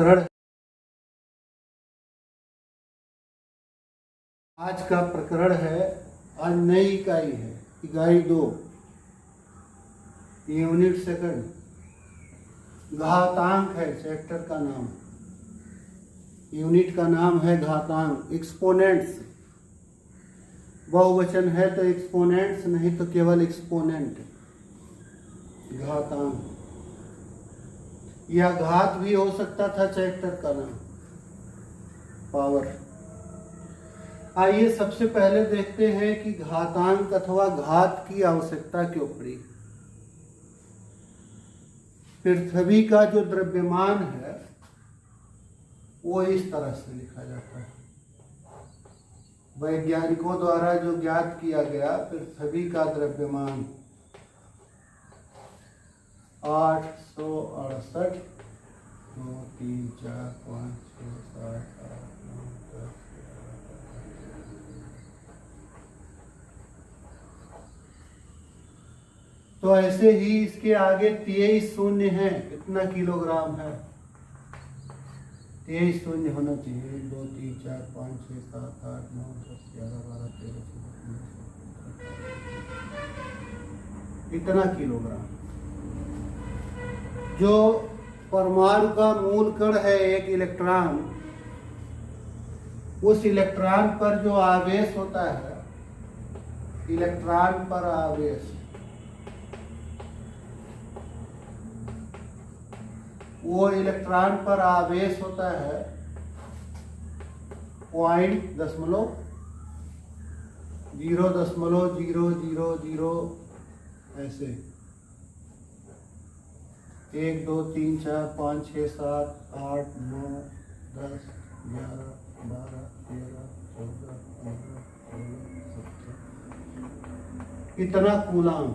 प्रकरण आज का प्रकरण है। आज नई इकाई है, इकाई 2, यूनिट सेकंड। घातांक है चैप्टर का नाम, यूनिट का नाम है घातांक। एक्सपोनेंट्स, बहुवचन है तो एक्सपोनेंट्स, नहीं तो केवल एक्सपोनेंट। घातांक या घात भी हो सकता था चैप्टर का नाम, पावर। आइए सबसे पहले देखते हैं कि घातांक अथवा घात की आवश्यकता क्यों पड़ी। पृथ्वी का जो द्रव्यमान है वो इस तरह से लिखा जाता है। वैज्ञानिकों द्वारा जो ज्ञात किया गया, पृथ्वी का द्रव्यमान 868 2 3 4 5 6 7 8 9 10 तो ऐसे ही इसके आगे 23 शून्य है। कितना किलोग्राम है? 23 शून्य होना चाहिए। 1 2 3 4 5 6 7 8 9 10 11 12 13 14 इतना किलोग्राम। जो परमाणु का मूल कण है एक इलेक्ट्रॉन, उस इलेक्ट्रॉन पर जो आवेश होता है, इलेक्ट्रॉन पर आवेश, वो इलेक्ट्रॉन पर आवेश होता है 0.00000 ऐसे। 1 2 3 4 5 6 7 8 9 10 11 12 13 14 15 16 17 इतना कूलाम।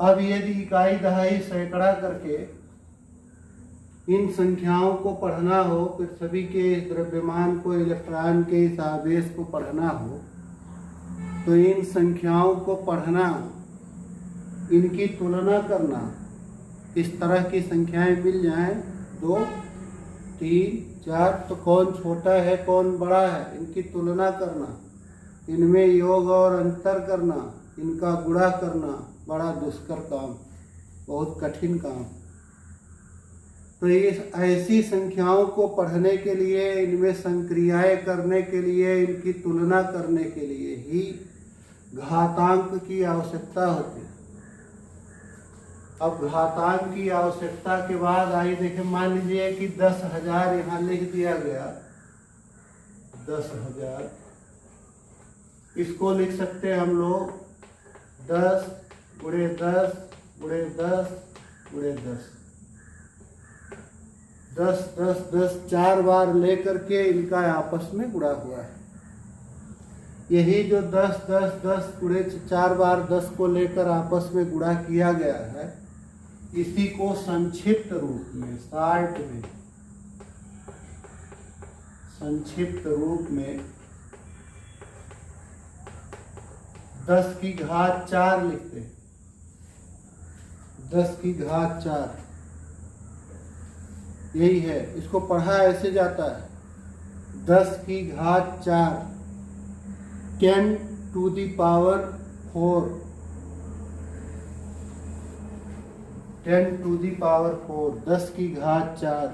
अब यदि इकाई दहाई सैकड़ा करके इन संख्याओं को पढ़ना हो, पृथ्वी के इस द्रव्यमान को, इलेक्ट्रॉन के इस आवेश को पढ़ना हो, तो इन संख्याओं को पढ़ना, इनकी तुलना करना। इस तरह की संख्याएं मिल जाएं 2 3 4, तो कौन छोटा है कौन बड़ा है, इनकी तुलना करना, इनमें योग और अंतर करना, इनका गुणा करना बड़ा दुष्कर काम, बहुत कठिन काम। तो ये ऐसी संख्याओं को पढ़ने के लिए, इनमें संक्रियाएं करने के लिए, इनकी तुलना करने के लिए ही घातांक की आवश्यकता होती है। अब घातांक की आवश्यकता के बाद आइए देखें, मान लीजिए कि 10,000 यहाँ लिख दिया गया। 10,000 इसको लिख सकते हैं हम लोग 10 गुणे 10 गुणे 10 गुणे 10। 10 10 10 4 बार लेकर के इनका आपस में गुणा हुआ है। यही जो 10 10 10 गुणे 4 बार 10 को लेकर आपस में गुणा किया गया है, इसी को संक्षिप्त रूप में, शार्ट में, संक्षिप्त रूप में 10 की घात 4 लिखते हैं। 10 की घात 4 यही है। इसको पढ़ा ऐसे जाता है 10 की घात 4 10 to the power 4, 10 to the power 4, 10 की घात 4।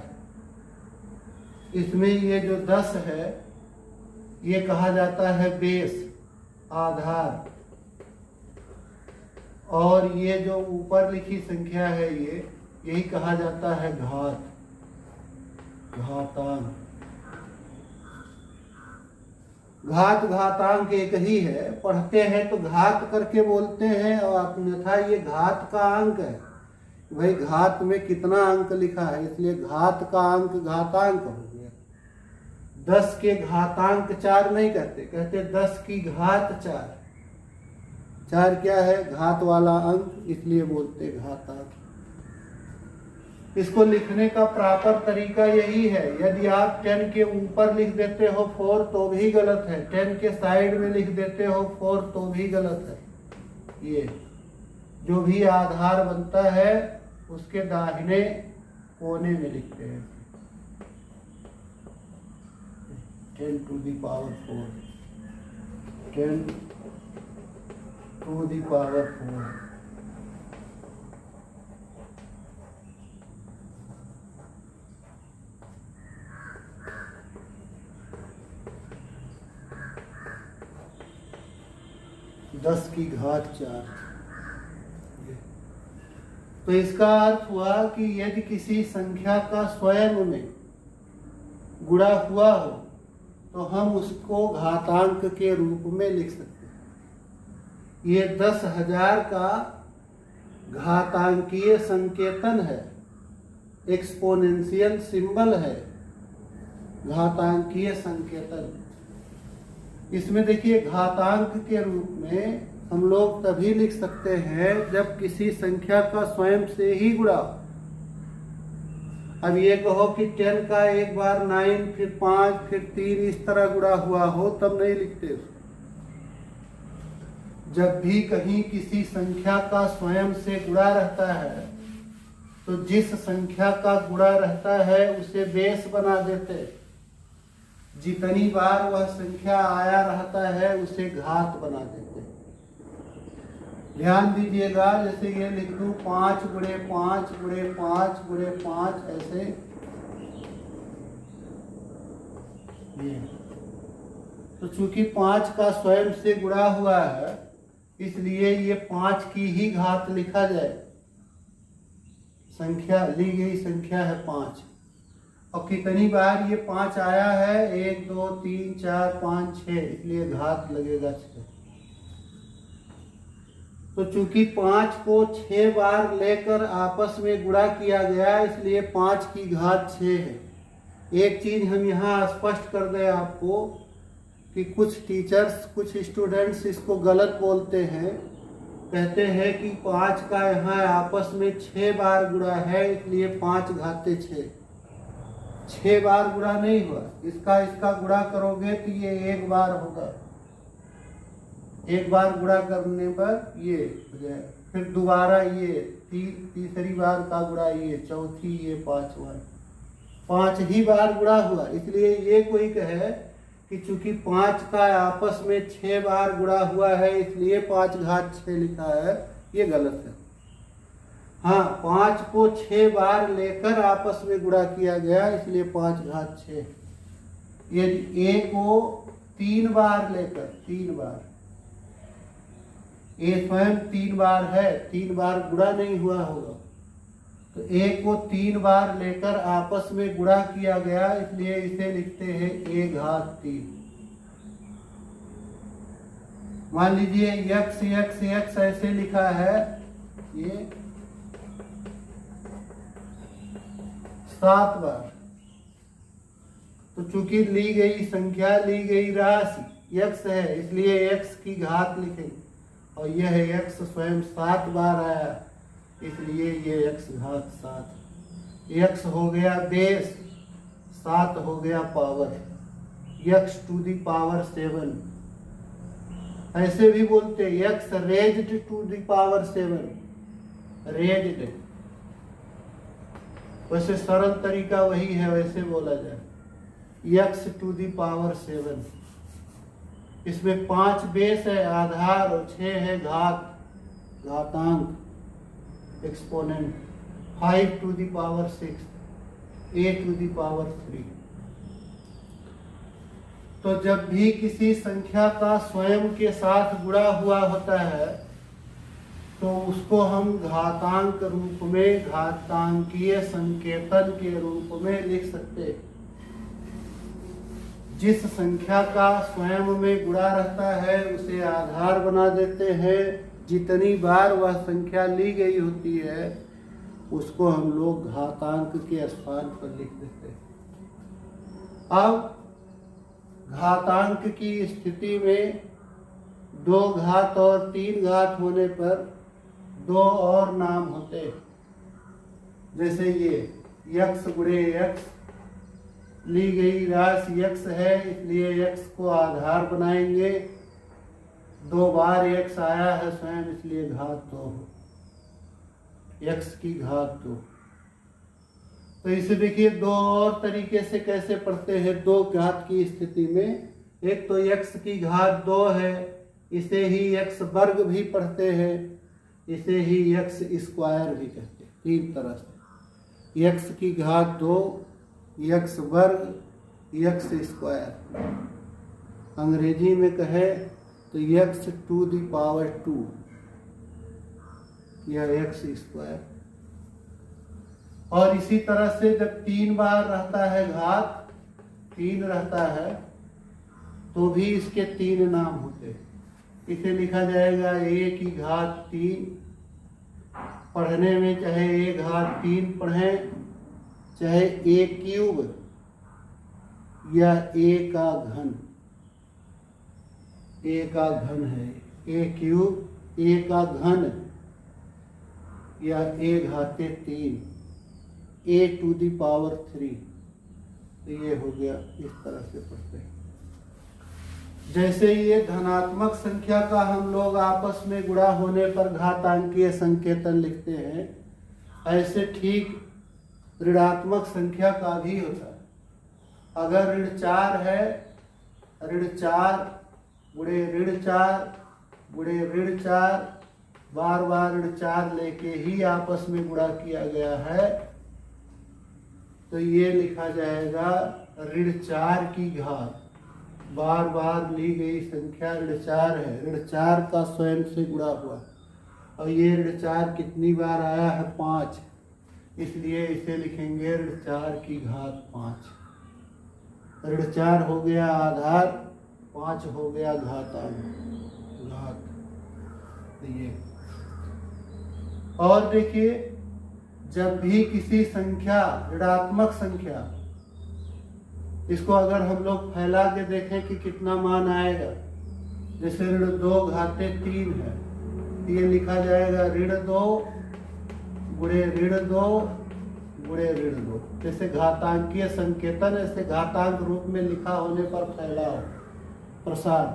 इसमें ये जो 10 है ये कहा जाता है बेस, आधार। और ये जो ऊपर लिखी संख्या है यही कहा जाता है घात, घातांक। घात घातांक एक ही है। पढ़ते हैं तो घात करके बोलते हैं, और अन्यथा ये घात का अंक है। भाई घात में कितना अंक लिखा है, इसलिए घात का अंक घातांक हो गया। 10 के घातांक 4 नहीं कहते, कहते 10 की घात 4। 4 क्या है? घात वाला अंक, इसलिए बोलते घातांक। इसको लिखने का प्रॉपर तरीका यही है। यदि आप 10 के ऊपर लिख देते हो 4 तो भी गलत है, 10 के साइड में लिख देते हो 4 तो भी गलत है। ये जो भी आधार बनता है उसके दाहिने कोने में लिखते हैं 10 to the power 4, 10 to the power 4। दस की घात 4। तो इसका अर्थ हुआ कि यदि किसी संख्या का स्वयं में गुणा हुआ हो तो हम उसको घातांक के रूप में लिख सकते हैं। ये 10,000 का घातांकीय संकेतन है, एक्सपोनेंशियल सिंबल है, घातांकीय संकेतन। इसमें देखिए घातांक के रूप में हम लोग तभी लिख सकते हैं जब किसी संख्या का स्वयं से ही गुणा। अब ये कहो कि 10 का एक बार 9 फिर 5 फिर 3 इस तरह गुणा हुआ हो तब नहीं लिखते। जब भी कहीं किसी संख्या का स्वयं से गुणा रहता है तो जिस संख्या का गुणा रहता है उसे बेस बना देते। जितनी बार वह संख्या आया रहता है उसे घात बना देते। ध्यान दीजिएगा, जैसे ये लिख दूं 5 गुणे 5 गुणे 5 गुणे 5 ऐसे ये। तो चूंकि 5 का स्वयं से गुणा हुआ है इसलिए ये 5 की ही घात लिखा जाए। संख्या ली गई संख्या है 5 और कितनी बार ये 5 आया है 1 2 3 4 5 6 इसलिए घात लगेगा 6। तो चूंकि 5 को 6 बार लेकर आपस में गुणा किया गया इसलिए 5 की घात 6 है। एक चीज हम यहाँ स्पष्ट कर दें आपको कि कुछ टीचर्स कुछ स्टूडेंट्स इसको गलत बोलते हैं, कहते हैं कि 5 का यहाँ आपस में 6 बार गुणा है इसलिए 5 घाते 6। 6 बार गुणा नहीं हुआ, इसका गुणा करोगे तो ये एक बार होगा। एक बार गुणा करने पर ये हो जाए, फिर दोबारा ये तीसरी बार का गुणा ये, चौथी ये, 5 बार, 5 ही बार गुणा हुआ। इसलिए ये कोई कहे कि चूंकि 5 का आपस में 6 बार गुणा हुआ है इसलिए 5 घात 6 लिखा है, ये गलत है। हाँ, 5 को 6 बार लेकर आपस में गुणा किया गया इसलिए 5 घात 6। यदि ए को 3 बार लेकर 3 बार, ए स्वयं 3 बार है, 3 बार गुणा नहीं हुआ होगा, तो ए को 3 बार लेकर आपस में गुणा किया गया इसलिए इसे लिखते हैं ए घात 3। मान लीजिए यक्स यक्स यक्स ऐसे लिखा है, ये 7 बार। तो चूंकि ली गई संख्या ली गई राशि यक्स है इसलिए यक्स की घात लिखेंगे और यह यक्स स्वयं 7 बार आया इसलिए ये यक्स घात 7। यक्स हो गया बेस, 7 हो गया power, x to the power 7। ऐसे भी बोलते x raised to the power 7, raised. वैसे सरल तरीका वही है, वैसे बोला जाए यक्स टू दी पावर 7। इसमें 5 बेस है आधार और 6 है घात, घातांक, exponent. 5 to the power 6, a to the power 3। तो जब भी किसी संख्या का स्वयं के साथ गुणा हुआ होता है तो उसको हम घातांक रूप में, घातांकीय संकेतन के रूप में लिख सकते हैं। जिस संख्या का स्वयं में गुणा रहता है उसे आधार बना देते हैं। जितनी बार वह संख्या ली गई होती है उसको हम लोग घातांक के स्थान पर लिख देते हैं। अब घातांक की स्थिति में 2 घात और 3 घात होने पर 2 और नाम होते हैं। जैसे ये यक्स गुणे यक्स, ली गई राशि यक्स है इसलिए यक्स को आधार बनाएंगे। 2 बार यक्स आया है स्वयं इसलिए घात 2 हो। x की घात 2। तो इसे देखिए दो और तरीके से कैसे पढ़ते हैं दो घात की स्थिति में। एक तो x की घात 2 है, इसे ही x वर्ग भी पढ़ते हैं, इसे ही x स्क्वायर भी कहते हैं। तीन तरह से x की घात 2, x वर्ग, x स्क्वायर। अंग्रेजी में कहे तो x टू द पावर 2 या x स्क्वायर। और इसी तरह से जब 3 बार रहता है घात 3 रहता है तो भी इसके 3 नाम होते हैं। इसे लिखा जाएगा a की घात 3। पढ़ने में चाहे a घात 3 पढ़ें, चाहे a क्यूब या a का घन। a का घन है a क्यूब, a का घन या a घाते 3, a टू द पावर 3। तो ये हो गया, इस तरह से पढ़ते हैं। जैसे ये धनात्मक संख्या का हम लोग आपस में गुणा होने पर घातांकीय संकेतन लिखते हैं, ऐसे ठीक ऋणात्मक संख्या का भी होता है। अगर ऋण 4 है, ऋण 4 गुणे ऋण 4 गुणे ऋण 4, बार बार ऋण 4 लेके ही आपस में गुणा किया गया है, तो ये लिखा जाएगा ऋण 4 की घात। बार बार ली गई संख्या ऋण 4 है, ऋण 4 का स्वयं से गुणा हुआ, और ये ऋण 4 कितनी बार आया है 5, इसलिए इसे लिखेंगे ऋण 4 की घात 5। ऋण 4 हो गया आधार, 5 हो गया घातांक घात। तो ये और देखिए, जब भी किसी संख्या ऋणात्मक संख्या, इसको अगर हम लोग फैला के देखें कि कितना मान आएगा, जैसे ऋण 2 घाते 3 है, ये लिखा जाएगा ऋण 2 गुणे ऋण 2 गुणे ऋण 2। जैसे घातांकीय संकेतन, ऐसे घातांक रूप में लिखा होने पर फैलाव प्रसार,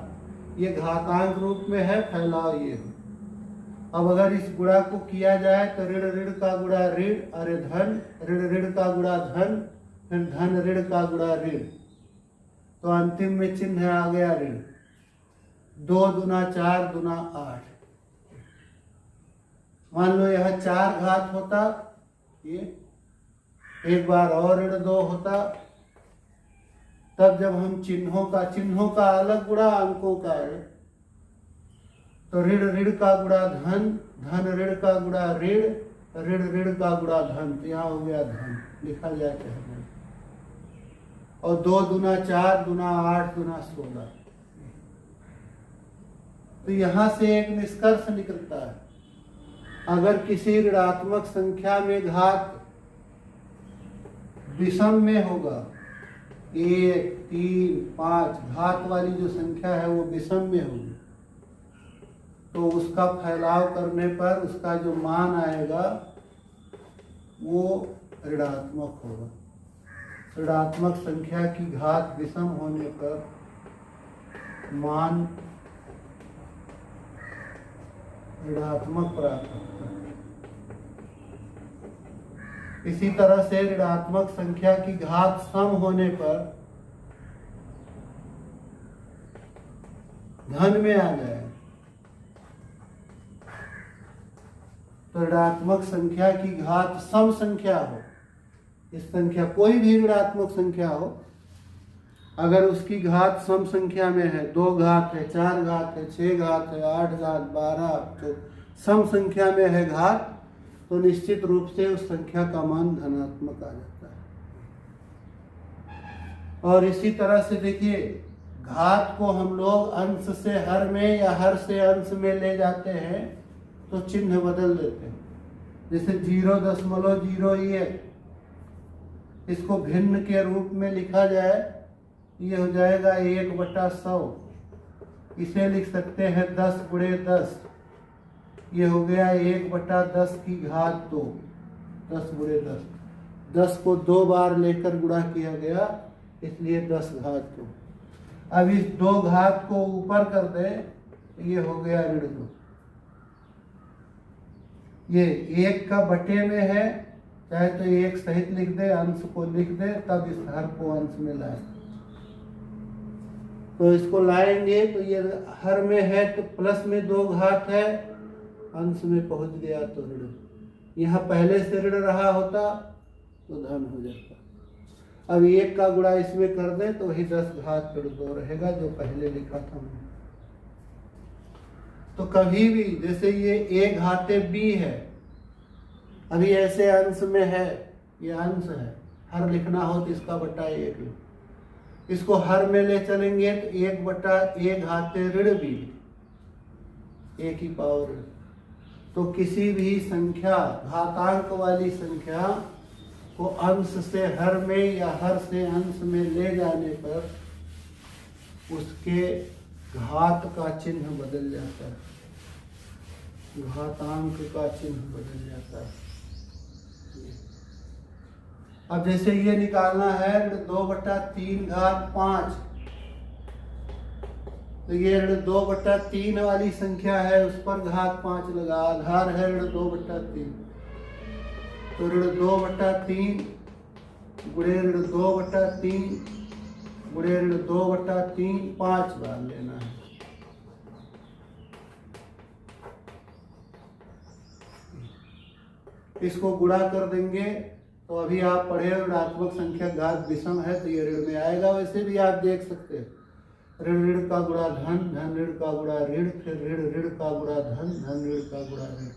ये घातांक रूप में है, फैलाव ये है। अब अगर इस गुणा को किया जाए तो ऋण ऋण का गुणा ऋण, अरे धन, ऋण ऋण का गुणा धन, फिर धन ऋण का गुणा ऋण, तो अंतिम में चिन्ह आ गया ऋण। 2 दूना 4 दूना 8। मान लो यह 4 घात होता, ये एक बार और ऋण 2 होता, तब जब हम चिन्हों का अलग गुणा, अंकों का अलग, तो ऋण ऋण का गुणा धन, धन ऋण का गुणा ऋण, ऋण ऋण का गुणा धन, तो यहाँ हो गया धन, लिखा जाए चाहे। और 2 दूना 4 दूना 8 दूना 16। तो यहां से एक निष्कर्ष निकलता है, अगर किसी ऋणात्मक संख्या में घात विषम में होगा, 1 3 5, घात वाली जो संख्या है वो विषम में होगी, तो उसका फैलाव करने पर उसका जो मान आएगा वो ऋणात्मक होगा। ऋणात्मक संख्या की घात विषम होने पर मान ऋणात्मक प्राप्त होता है। इसी तरह से ऋणात्मक संख्या की घात सम होने पर धन में आ जाए, तो ऋणात्मक संख्या की घात सम संख्या हो, इस संख्या कोई भी ऋणात्मक संख्या हो, अगर उसकी घात सम संख्या में है, 2 घात है, 4 घात है, 6 घात है, 8 घात 12, तो सम संख्या में है घात, तो निश्चित रूप से उस संख्या का मान धनात्मक आ जाता है। और इसी तरह से देखिए, घात को हम लोग अंश से हर में या हर से अंश में ले जाते हैं तो चिन्ह बदल देते हैं। जैसे 0.01, इसको भिन्न के रूप में लिखा जाए, ये हो जाएगा 1/100। इसे लिख सकते हैं 10 गुणे 10, ये हो गया 1/10 की घात 2, 10 गुणे 10। 10 को 2 बार लेकर गुणा किया गया, इसलिए 10 घात 2। अब इस 2 घात को ऊपर कर दे, ये हो गया ऋण 2। ये 1 का बटे में है, चाहे तो 1 सहित लिख दे, अंश को लिख दे, तब इस हर को अंश में लाए। तो इसको लाएंगे तो ये हर में है तो प्लस में 2 घात है, अंश में पहुंच गया तो ऋण। यहाँ पहले से ऋण रहा होता तो धन हो जाता। अब 1 का गुणा इसमें कर दे तो वही 10 घात ऋण 2 रहेगा जो पहले लिखा था मैंने। तो कभी भी जैसे ये a घाते b है, अभी ऐसे अंश में है, ये अंश है, हर लिखना हो तो इसका बटा 1 लो। इसको हर में ले चलेंगे तो 1 बटा a घाते ऋण b, a की पावर। तो किसी भी संख्या, घातांक वाली संख्या को अंश से हर में या हर से अंश में ले जाने पर उसके घात का चिन्ह बदल जाता है, घातांक का चिन्ह बदल जाता है। अब जैसे ये निकालना है 2/3 घात 5, तो ये 2/3 वाली संख्या है, उस पर घात 5 लगा, आधार है 2/3, तो 2/3 गुणे 2/3 गुणे 2/3 5 बार लेना है। इसको गुणा कर देंगे तो अभी आप पढ़े ऋणात्मक संख्या घात विषम है तो ये ऋण में आएगा। वैसे भी आप देख सकते हैं ऋण ऋण का गुणा धन, धन ऋण का गुणा ऋण, फिर ऋण ऋण का गुणा धन, धन ऋण का गुणा ऋण।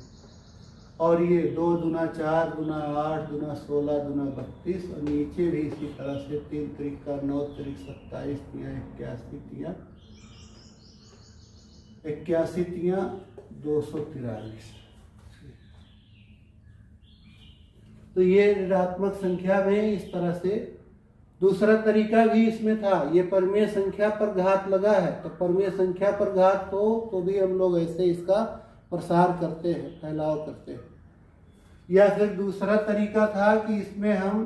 और ये 2 दूना 4 दूना 8 दूना 16 दूना 32, और नीचे भी इसी तरह से 3 त्रिका 9 त्रिक 27 तिया 81 तिया 81 तिया 243। तो ये ऋणात्मक संख्या में इस तरह से। दूसरा तरीका भी इसमें था, ये परमेय संख्या पर घात लगा है तो परमेय संख्या पर घात तो भी हम लोग ऐसे इसका प्रसार करते हैं, फैलाव करते हैं। या फिर दूसरा तरीका था कि इसमें हम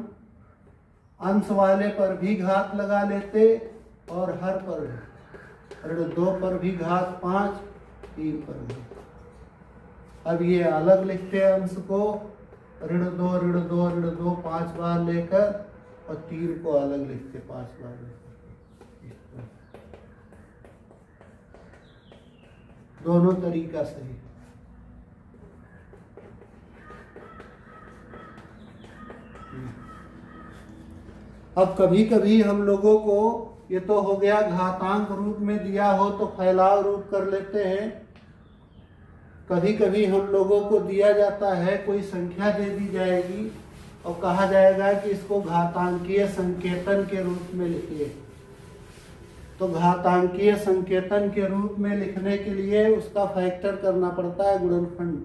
अंश वाले पर भी घात लगा लेते और हर पर ऋण 2 पर भी घात 5, 3 पर भी। अब ये अलग लिखते हैं अंश को, ऋण 2 ऋण 2 ऋण 2 5 बार लेकर, और 3 को अलग लिखते 5 बार लेकर। दोनों तरीका सही। अब कभी कभी हम लोगों को ये तो हो गया घातांक रूप में दिया हो तो फैलाव रूप कर लेते हैं। कभी कभी हम लोगों को दिया जाता है, कोई संख्या दे दी जाएगी और कहा जाएगा कि इसको घातांकीय संकेतन के रूप में लिखिए। तो घातांकीय संकेतन के रूप में लिखने के लिए उसका फैक्टर करना पड़ता है, गुणनखंड।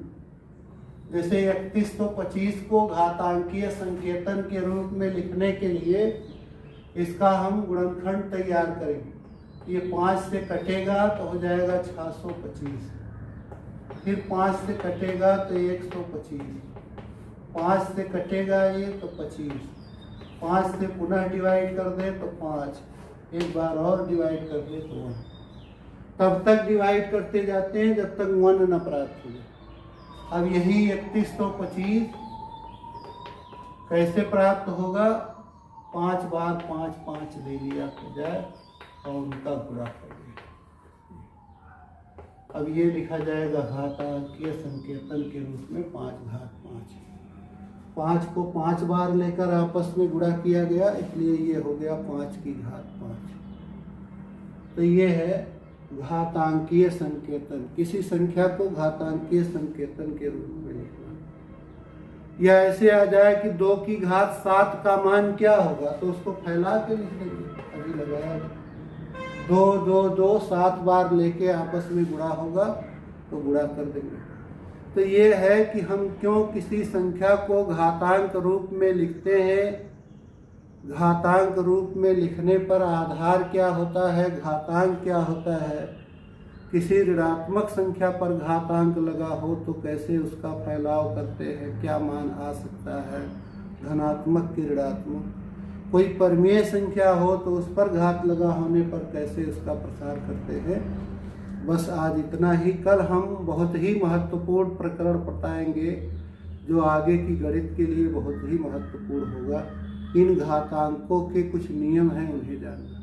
जैसे 31 तो 25 को घातांकीय संकेतन के रूप में लिखने के लिए इसका हम गुणनखंड तैयार करेंगे। ये 5 से कटेगा तो हो जाएगा 625, फिर 5 से कटेगा तो 125, 5 से कटेगा ये तो 25, 5 से पुनः डिवाइड कर दे तो 5, एक बार और डिवाइड कर दे तो 1। तब तक डिवाइड करते जाते हैं जब तक 1 न प्राप्त हो जाए। अब यही 31 तो 25 कैसे प्राप्त होगा? 5 बार 5 5 ले लिया तो जाए और उनका गुणा कर दिया। अब ये लिखा जाएगा घातांकीय संकेतन के रूप में 5 घात 5। 5 को 5 बार लेकर आपस में गुणा किया गया, इसलिए ये हो गया 5 की घात 5। तो ये है घातांकीय संकेतन, किसी संख्या को घातांकीय संकेतन के रूप में लिखना। या ऐसे आ जाए कि 2 की घात 7 का मान क्या होगा, तो उसको फैला के लिख देंगे। अभी लगाया 2 2 2 7 बार लेके आपस में गुणा होगा तो गुणा कर देंगे। तो ये है कि हम क्यों किसी संख्या को घातांक रूप में लिखते हैं। घातांक रूप में लिखने पर आधार क्या होता है, घातांक क्या होता है। किसी ऋणात्मक संख्या पर घातांक लगा हो तो कैसे उसका फैलाव करते हैं, क्या मान आ सकता है, धनात्मक की ऋणात्मक। कोई परमेय संख्या हो तो उस पर घात लगा होने पर कैसे उसका प्रसार करते हैं। बस आज इतना ही। कल हम बहुत ही महत्वपूर्ण प्रकरण बताएंगे जो आगे की गणित के लिए बहुत ही महत्वपूर्ण होगा। इन घातांकों के कुछ नियम हैं, उन्हें जानना।